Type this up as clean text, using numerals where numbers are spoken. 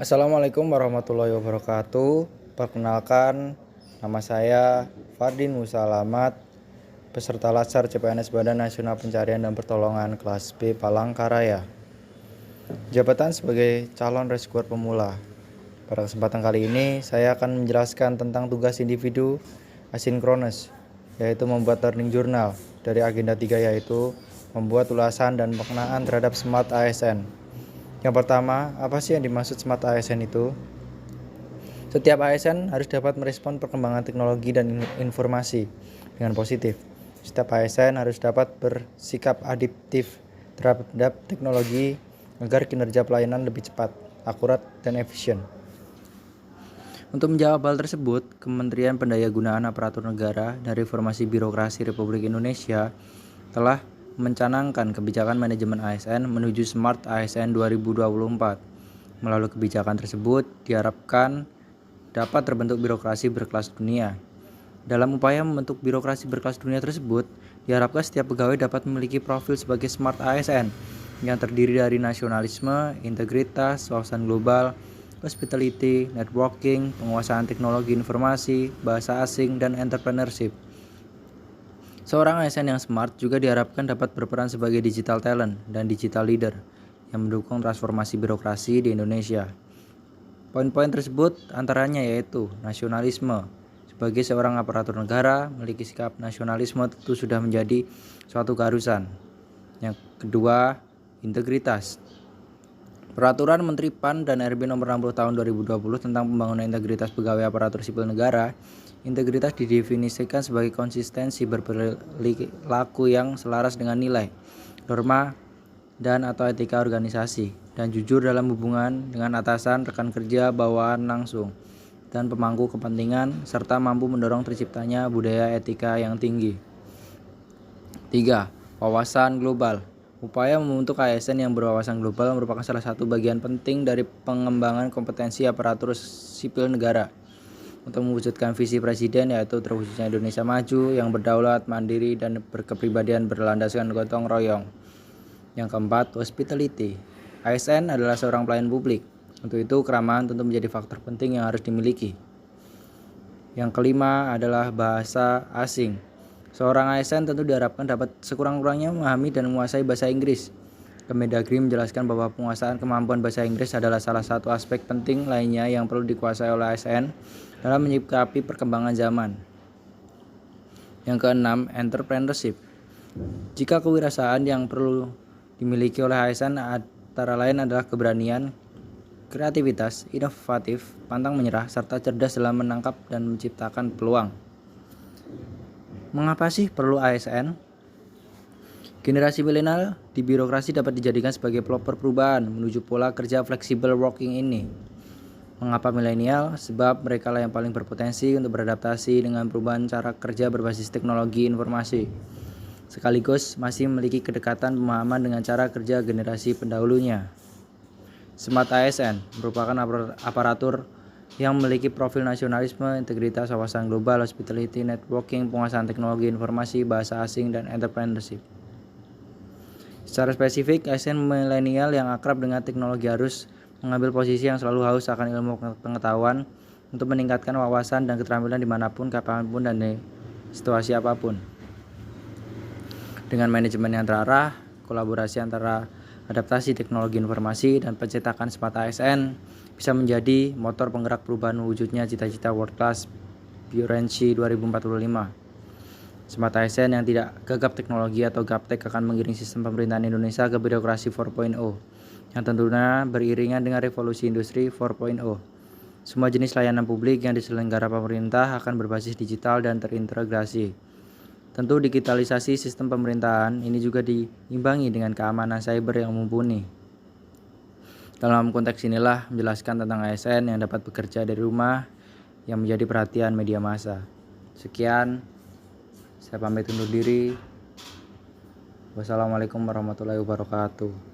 Assalamualaikum warahmatullahi wabarakatuh. Perkenalkan, nama saya Fardin Musa Alamat, peserta Latsar CPNS Badan Nasional Pencarian dan Pertolongan kelas B Palangkaraya. Jabatan sebagai calon rescuer pemula. Pada kesempatan kali ini, saya akan menjelaskan tentang tugas individu asinkronus, yaitu membuat learning journal dari agenda 3, yaitu membuat ulasan dan pengenaan terhadap Smart ASN. Yang pertama, apa sih yang dimaksud Smart ASN itu? Setiap ASN harus dapat merespon perkembangan teknologi dan informasi dengan positif. Setiap ASN harus dapat bersikap adaptif terhadap teknologi agar kinerja pelayanan lebih cepat, akurat, dan efisien. Untuk menjawab hal tersebut, Kementerian Pendayagunaan Aparatur Negara dan Reformasi Birokrasi Republik Indonesia telah mencanangkan kebijakan manajemen ASN menuju Smart ASN 2024. Melalui kebijakan tersebut, diharapkan dapat terbentuk birokrasi berkelas dunia. Dalam upaya membentuk birokrasi berkelas dunia tersebut, diharapkan setiap pegawai dapat memiliki profil sebagai Smart ASN yang terdiri dari nasionalisme, integritas, wawasan global, hospitality, networking, penguasaan teknologi informasi, bahasa asing, dan entrepreneurship. Seorang ASN yang smart juga diharapkan dapat berperan sebagai digital talent dan digital leader yang mendukung transformasi birokrasi di Indonesia. Poin-poin tersebut antaranya yaitu nasionalisme. Sebagai seorang aparatur negara, memiliki sikap nasionalisme tentu sudah menjadi suatu keharusan. Yang kedua, integritas. Peraturan Menteri PAN dan RB Nomor 60 Tahun 2020 tentang pembangunan integritas pegawai aparatur sipil negara, integritas didefinisikan sebagai konsistensi berperilaku yang selaras dengan nilai, norma, dan atau etika organisasi, dan jujur dalam hubungan dengan atasan, rekan kerja, bawahan langsung, dan pemangku kepentingan, serta mampu mendorong terciptanya budaya etika yang tinggi. 3. Wawasan global. Upaya membentuk ASN yang berwawasan global merupakan salah satu bagian penting dari pengembangan kompetensi aparatur sipil negara untuk mewujudkan visi Presiden, yaitu terwujudnya Indonesia maju yang berdaulat, mandiri, dan berkepribadian berlandaskan gotong royong. Yang keempat, hospitality. ASN adalah seorang pelayan publik. Untuk itu, keramahan tentu menjadi faktor penting yang harus dimiliki. Yang kelima adalah bahasa asing. Seorang ASN tentu diharapkan dapat sekurang-kurangnya memahami dan menguasai bahasa Inggris. Kemendagri menjelaskan bahwa penguasaan kemampuan bahasa Inggris adalah salah satu aspek penting lainnya yang perlu dikuasai oleh ASN dalam menyikapi perkembangan zaman. Yang keenam, entrepreneurship. Jika kewirausahaan yang perlu dimiliki oleh ASN antara lain adalah keberanian, kreativitas, inovatif, pantang menyerah, serta cerdas dalam menangkap dan menciptakan peluang. Mengapa sih perlu ASN? Generasi milenial di birokrasi dapat dijadikan sebagai pelopor perubahan menuju pola kerja fleksibel working ini. Mengapa milenial? Sebab mereka lah yang paling berpotensi untuk beradaptasi dengan perubahan cara kerja berbasis teknologi informasi. Sekaligus masih memiliki kedekatan pemahaman dengan cara kerja generasi pendahulunya. Smart ASN merupakan aparatur yang memiliki profil nasionalisme, integritas, wawasan global, hospitality, networking, penguasaan teknologi informasi, bahasa asing, dan entrepreneurship. Secara spesifik, ASN milenial yang akrab dengan teknologi harus mengambil posisi yang selalu haus akan ilmu pengetahuan untuk meningkatkan wawasan dan keterampilan dimanapun, kapanpun, dan di situasi apapun. Dengan manajemen yang terarah, kolaborasi antara adaptasi teknologi informasi dan pencetakan Smart ASN bisa menjadi motor penggerak perubahan wujudnya cita-cita World Class Bureaucracy 2045. Smart ASN yang tidak gagap teknologi atau gaptek akan mengiring sistem pemerintahan Indonesia ke birokrasi 4.0 yang tentunya beriringan dengan revolusi industri 4.0. Semua jenis layanan publik yang diselenggara pemerintah akan berbasis digital dan terintegrasi. Tentu digitalisasi sistem pemerintahan ini juga diimbangi dengan keamanan cyber yang mumpuni. Dalam konteks inilah menjelaskan tentang ASN yang dapat bekerja dari rumah yang menjadi perhatian media massa. Sekian, saya pamit undur diri. Wassalamualaikum warahmatullahi wabarakatuh.